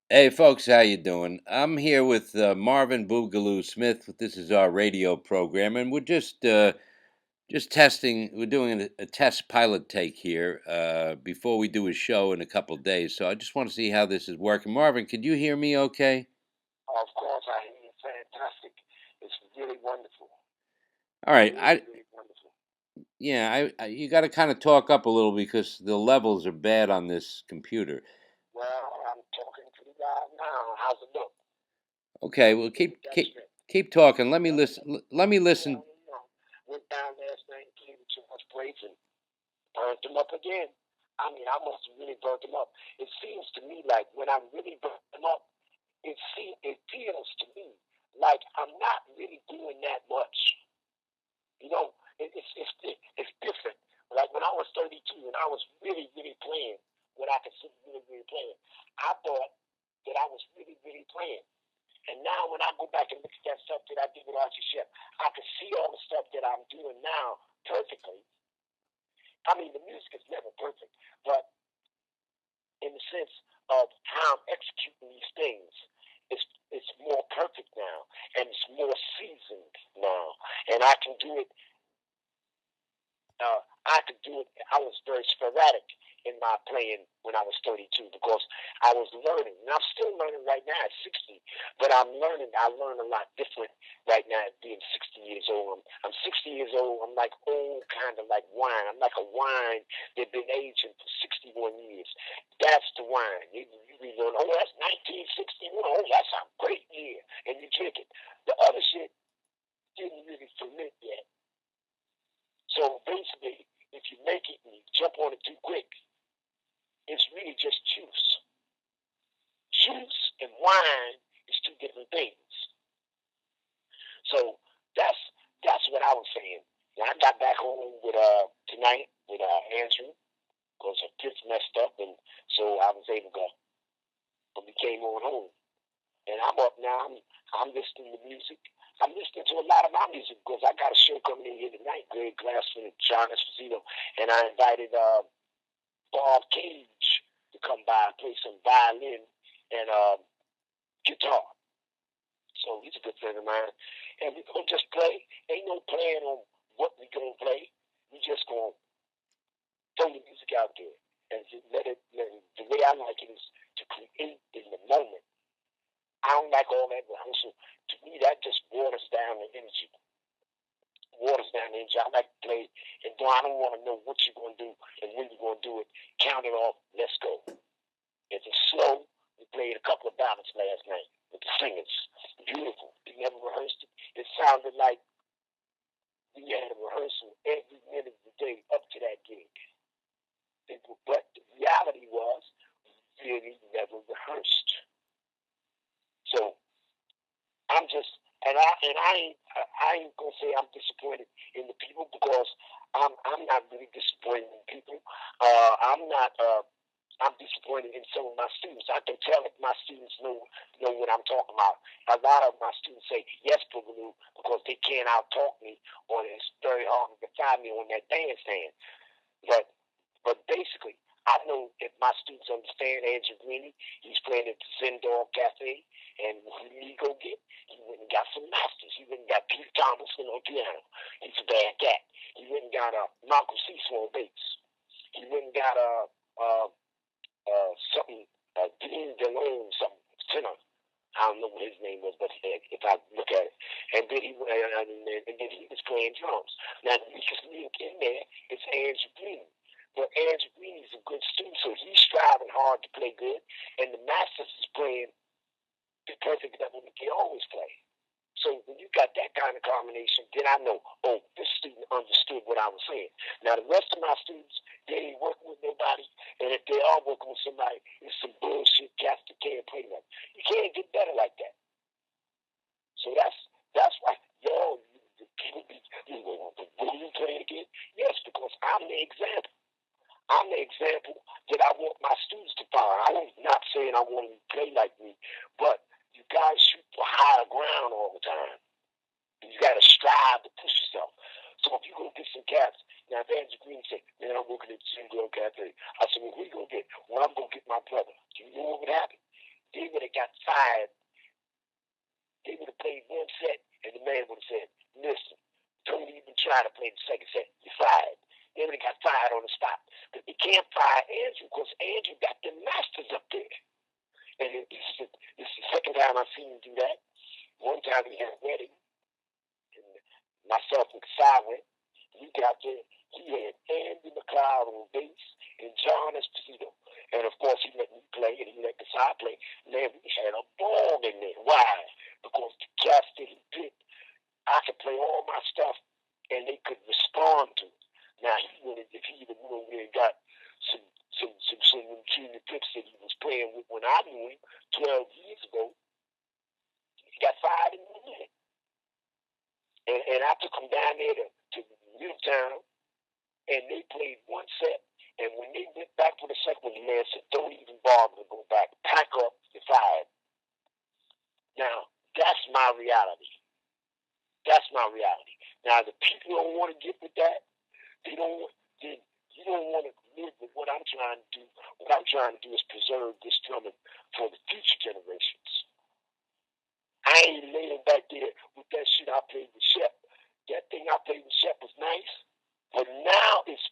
Hey folks, how you doing? I'm here with Marvin Boogaloo Smith. This is our radio program, and we're just testing. We're doing a test pilot take here before we do a show in a couple of days. So I just want to see how this is working. Marvin, could you hear me? Okay. Of course, I hear you. Fantastic. It's really wonderful. All right. Really wonderful. Yeah. You got to kind of talk up a little because the levels are bad on this computer. Well, I'm talking to the guy now. How's it look? Okay. Well, keep talking. Let me listen. Let me listen. Went down last night, gave him too much praise, and burnt him up again. I mean, I must have really burnt him up. It seems to me like when I really burn him up, it feels to me like I'm not really doing that much. You know, it's different. Like when I was 32 and I was really, really playing, what I consider really, really playing, I thought that I was really, really playing. And now when I go back and look at that stuff that I did with Archie Shepp, I can see all the stuff that I'm doing now perfectly. I mean, the music is never perfect, but in the sense of how I'm executing these things, it's more perfect now, and it's more seasoned now, and I can do it. I was very sporadic in my playing when I was 32 because I was learning, and I'm still learning right now at 60. But I learn a lot different right now at being 60 years old. I'm 60 years old. I'm like old, kind of like wine. I'm like a wine that's been aging for 61 years. That's the wine. You learn, oh, that's 1961. Oh, that's a great year, and you drink it. The other shit didn't really ferment yet. So basically, if you make it and you jump on it too quick, it's really just juice. Juice and wine is two different things. So that's what I was saying. When I got back home with tonight with Andrew, because her kids messed up, and so I was able to go. But we came on home, and I'm up now. I'm listening to music. I'm listening to a lot of my music because I got a show coming in here tonight, Greg Glassman and John Esposito, and I invited Bob Cage to come by and play some violin and guitar. So he's a good friend of mine, and we're gonna just play. Ain't no plan on what we're gonna play. We just gonna throw the music out there and just let it. The way I like it is to create in the moment. I don't like all that rehearsal. To me, that just waters down the energy. I like to play, and I don't want to know what you're going to do and when you're going to do it. Count it off. Let's go. If it's slow, we played a couple of ballads last night with the singers. Beautiful. We never rehearsed it. It sounded like we had a rehearsal every minute of the day up to that gig. But the reality was, we really never rehearsed. So I'm just, and I ain't gonna say I'm disappointed in the people because I'm not really disappointed in people. I'm disappointed in some of my students. I can tell if my students know what I'm talking about. A lot of my students say yes, Boogaloo, because they can't out talk me, or it's very hard to find me on that bandstand. But basically, I know if my students understand Andrew Greeny, he's playing at the Zendor Cafe, and who did he go get? He went and got some masters. He went and got Pete Thompson on piano. He's a bad cat. He went and got Marco Cecil on bass. He went and got Dean DeLone, some tenor. I don't know what his name was, but if I look at it, and then he was playing drums. Now the weakest link in there is Andrew Greeny. But Andrew Greeny is a good student, so he's striving hard to play good, and the masters is playing the perfect level that they always play. So when you got that kind of combination, then I know, oh, this student understood what I was saying. Now the rest of my students, they ain't working with nobody, and if they are working with somebody, it's some bullshit cats that can't play that. You can't get better like that. So that's why, yo, people be, will you play again? Yes, because I'm the example. I'm the example that I want my students to follow. I'm not saying I want them to play like me, but you gotta shoot for higher ground all the time. You gotta strive to push yourself. So if you go get some cats Now, if Andrew Green said, man, I'm working at the Single Cafe, I said, well, who you going to get? Well, I'm going to get my brother. Do you know what would happen? They would have got fired. They would have played one set, and the man would have said, listen, don't even try to play the second set. You're fired. They would have got fired on the spot. But they can't fire Andrew because Andrew got the masters up there. And this is the second time I've seen him do that. One time we had a wedding, and myself and Kasai went. We got there. He had Andy McLeod on bass and John Esposito. And of course, he let me play and he let Kasai play. Man, we had a ball in there. Why? Because the cats that he picked, I could play all my stuff and they could respond to it. Now, he went, if he even knew where he got some junior picks that he was playing with when I knew him 12 years ago, he got fired in a minute. And I took him down there to Newtown, and they played one set. And when they went back for the second one, the man said, don't even bother to go back. Pack up, you're fired. Now, that's my reality. That's my reality. Now, the people don't want to get with that. You don't want to live with what I'm trying to do. What I'm trying to do is preserve this drumming for the future generations. I ain't laying back there with that shit I played with Shep. That thing I played with Shep was nice, but now it's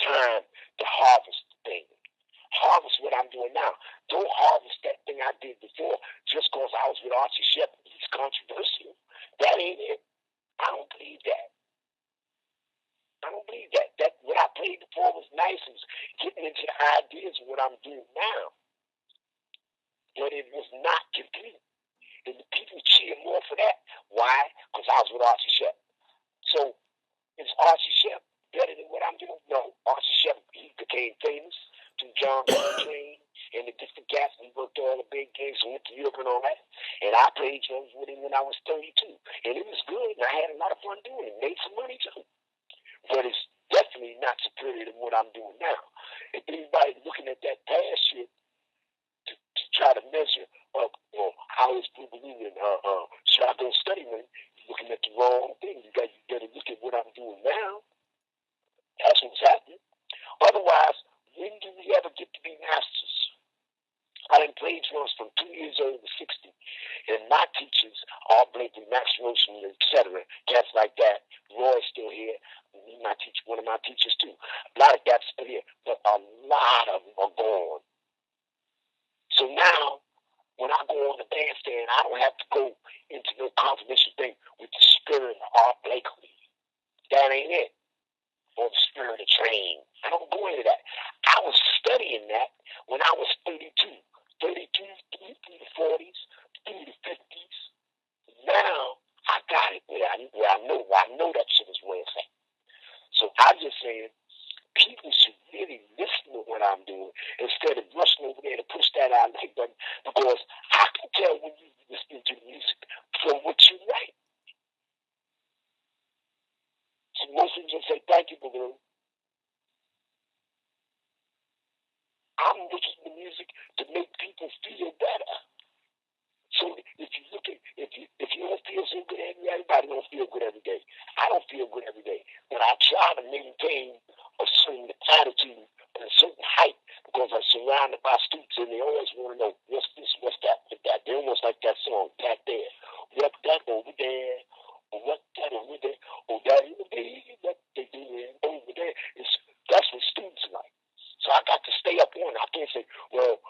time to harvest the thing. Harvest what I'm doing now. Don't harvest that thing I did before just because I was with Archie Shep. He's controversial. That ain't it. I don't believe that. I don't believe that. That what I played before was nice. It was getting into the ideas of what I'm doing now. But it was not complete. And the people cheer more for that. Why? Because I was with Archie Shep. So is Archie Shep better than what I'm doing? No. Archie Shep, he became famous through John Coltrane and the different cats. He worked all the big gigs and went to Europe and all that. And I played drums with him when I was 32. And it was good. And I had a lot of fun doing it. Made some money too. But it's definitely not superior to what I'm doing now. If anybody looking at that past shit to try to measure up, how is Boogaloo and should I go study with him, you're looking at the wrong thing. You better look at what I'm doing now. That's what's happening. Otherwise, when do we ever get to be masters? I done played drums from 2 years old to 60. And my teachers are Blakely, Max Rosen, etc. Cats like that. Roy's still here. One of my teachers too. A lot of cats still here. But a lot of them are gone. So now, when I go on the bandstand, I don't have to go into no confirmation thing with the spirit of Art Blakely. That ain't it. Or the spirit of Train. I don't go into that. I was studying that when I was 32. 32, through the 40s, through the 50s. Now, I got it where I know that shit is where it's at. So I'm just saying, people should really listen to what I'm doing instead of rushing over there to push that out like button, because I can tell when you listen to music from what you write. So most people just say, thank you, Baloo. I'm looking at music to make people feel better. So if you look at if you don't feel so good everybody don't feel good every day. I don't feel good every day, but I try to maintain a certain attitude and a certain height because I'm surrounded by students and they always want to know what's this, what's that, what's that. They almost like that song back there, what that over there, or what that over there, or that over there, what they doing over there. That's what students like. So I got to stay up on it. I can't say, well,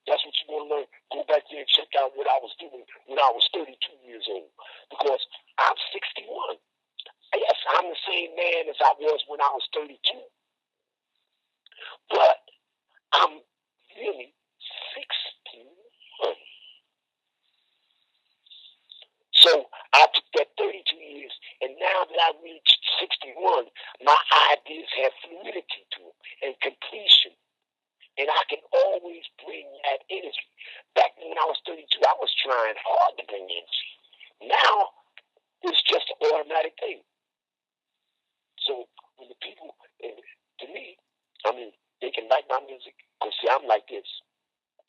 that's what you want to learn. Go back there and check out what I was doing when I was 32 years old. Because I'm 61. Yes, I'm the same man as I was when I was 32. But I'm really 61. So I took that 32 years, and now that I reached 61, my ideas have fluidity to them and completion. And I can always bring that energy. Back when I was 32, I was trying hard to bring energy. Now, it's just an automatic thing. So when the people, to me, I mean, they can like my music. Because see, I'm like this.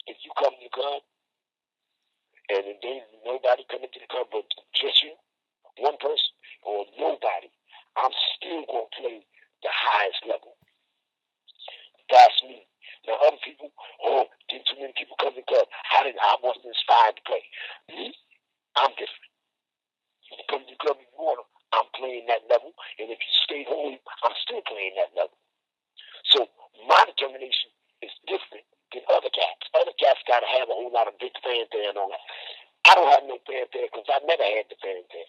If you come to the club, and then nobody coming to the club but just you, one person, or nobody, I'm still going to playing that level, and if you stay home, I'm still playing that level. So my determination is different than other cats. Other cats got to have a whole lot of big fanfare and all that. I don't have no fanfare because I never had the fanfare.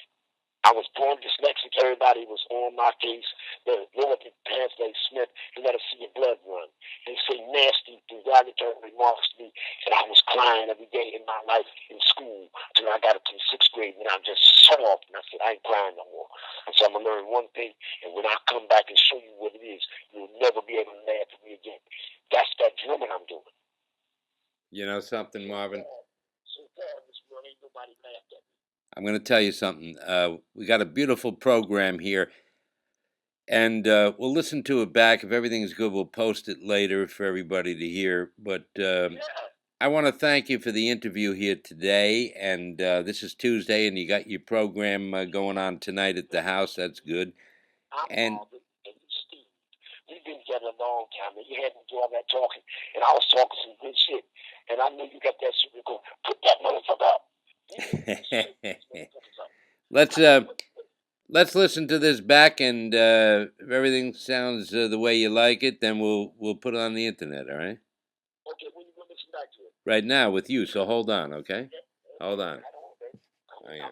I was born dyslexic. Everybody was on my case. The Lord translate Smith, he let us see your blood run. They say nasty, derogatory remarks to me, and I was crying every day in my life in school until I got up to the 6th grade, and I just sobbed, and I said, I ain't crying no more. And so I'm going to learn one thing, and when I come back and show you what it is, you'll never be able to laugh at me again. That's that drumming I'm doing. You know something, Marvin? So far in this world, ain't nobody laughed at me. I'm going to tell you something. We got a beautiful program here, and we'll listen to it back. If everything's good, we'll post it later for everybody to hear. But I want to thank you for the interview here today. And this is Tuesday, and you got your program going on tonight at the house. That's good. I'm Marvin and Steve. We've been together a long time, and you had me do all that talking, and I was talking some good shit. And I know you got that shit going. Put that motherfucker up. Let's listen to this back, and if everything sounds the way you like it, then we'll put it on the internet. All right. Okay, when you gonna listen back to it? Right now with you. So hold on, okay? Hold on. Hang on.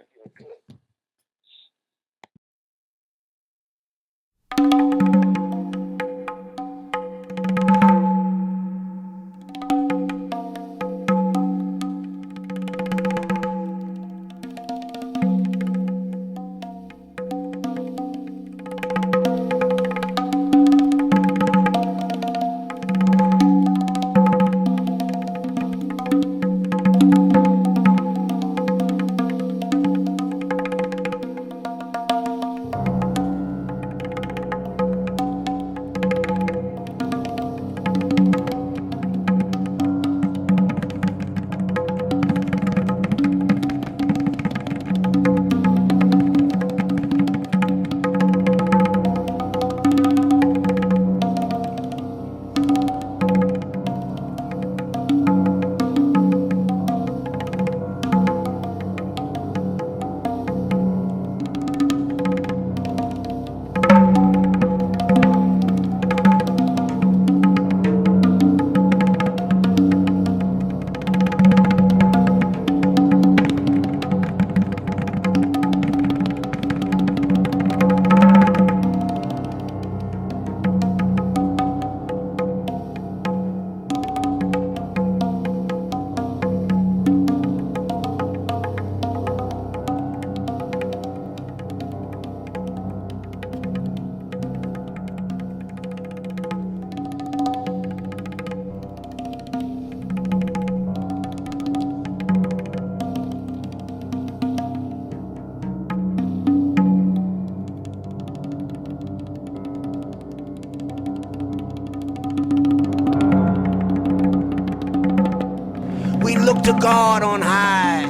To God on high.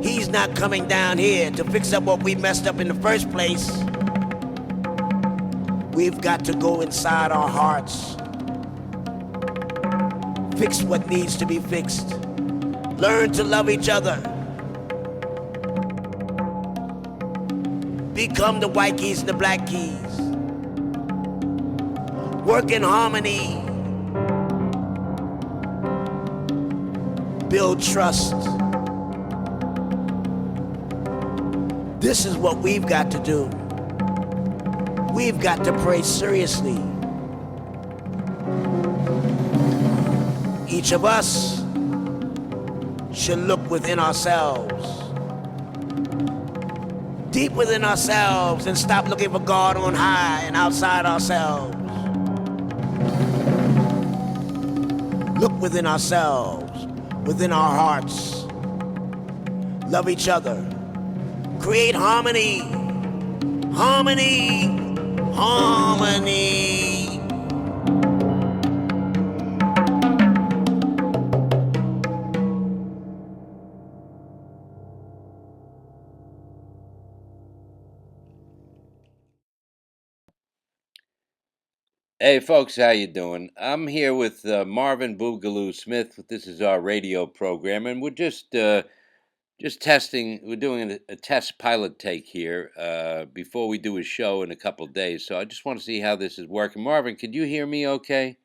He's not coming down here to fix up what we messed up in the first place. We've got to go inside our hearts, fix what needs to be fixed, learn to love each other, become the white keys and the black keys, work in harmony, build trust. This is what we've got to do. We've got to pray seriously. Each of us should look within ourselves, deep within ourselves, and stop looking for God on high and outside ourselves. Look within ourselves, within our hearts. Love each other. Create harmony. Harmony. Harmony. Hey folks, how you doing? I'm here with Marvin Boogaloo Smith. This is our radio program, and we're just just testing. We're doing a test pilot take here before we do a show in a couple days. So I just want to see how this is working. Marvin, could you hear me okay?